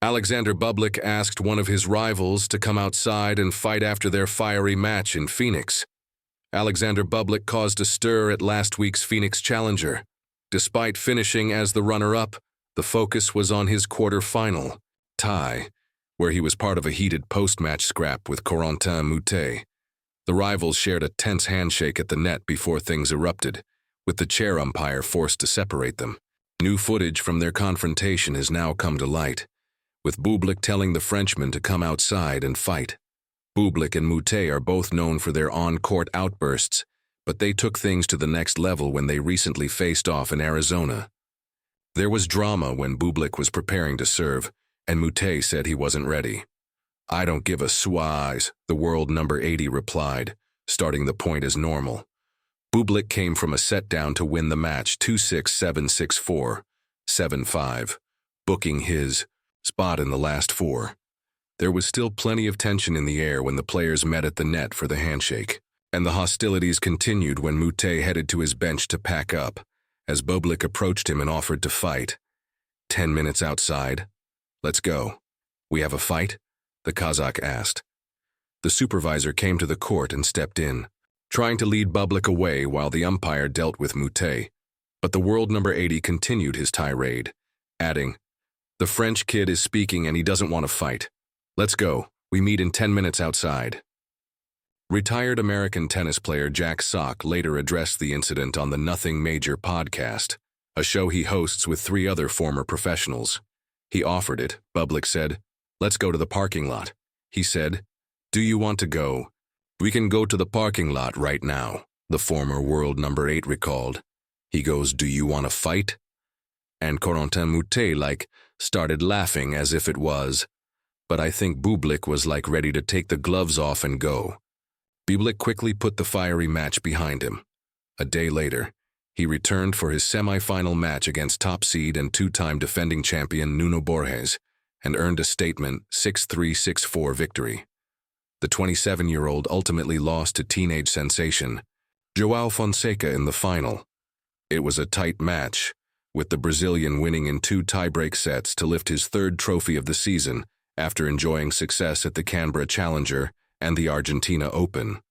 Alexander Bublik asked one of his rivals to come outside and fight after their fiery match in Phoenix. Alexander Bublik caused a stir at last week's Phoenix Challenger. Despite finishing as the runner-up, the focus was on his quarter-final tie, where he was part of a heated post-match scrap with Corentin Moutet. The rivals shared a tense handshake at the net before things erupted, with the chair umpire forced to separate them. New footage from their confrontation has now come to light, with Bublik telling the Frenchman to come outside and fight. Bublik and Moutet are both known for their on-court outbursts, but they took things to the next level when they recently faced off in Arizona. There was drama when Bublik was preparing to serve, and Moutet said he wasn't ready. "I don't give a swaz," the world number 80 replied, starting the point as normal. Bublik came from a set down to win the match 2-6, 7-6-4, 7-5, booking his spot in the last four. There was still plenty of tension in the air when the players met at the net for the handshake, and the hostilities continued when Moutet headed to his bench to pack up, as Bublik approached him and offered to fight. 10 minutes outside. "Let's go. We have a fight?" the Kazakh asked. The supervisor came to the court and stepped in, trying to lead Bublik away while the umpire dealt with Moutet. But the world number 80 continued his tirade, adding, "The French kid is speaking and he doesn't want to fight. Let's go. We meet in 10 minutes outside." Retired American tennis player Jack Sock later addressed the incident on the Nothing Major podcast, a show he hosts with 3 other former professionals. He offered it, Bublik said. "Let's go to the parking lot." He said, "Do you want to go?" "We can go to the parking lot right now," the former world number 8 recalled. He goes, "Do you want to fight?" And Corentin Moutet started laughing as if it was. But I think Bublik was ready to take the gloves off and go. Bublik quickly put the fiery match behind him. A day later, he returned for his semi-final match against top seed and 2-time defending champion Nuno Borges and earned a statement 6-3, 6-4 victory. The 27-year-old ultimately lost to teenage sensation João Fonseca in the final. It was a tight match, with the Brazilian winning in 2 tie-break sets to lift his 3rd trophy of the season after enjoying success at the Canberra Challenger and the Argentina Open.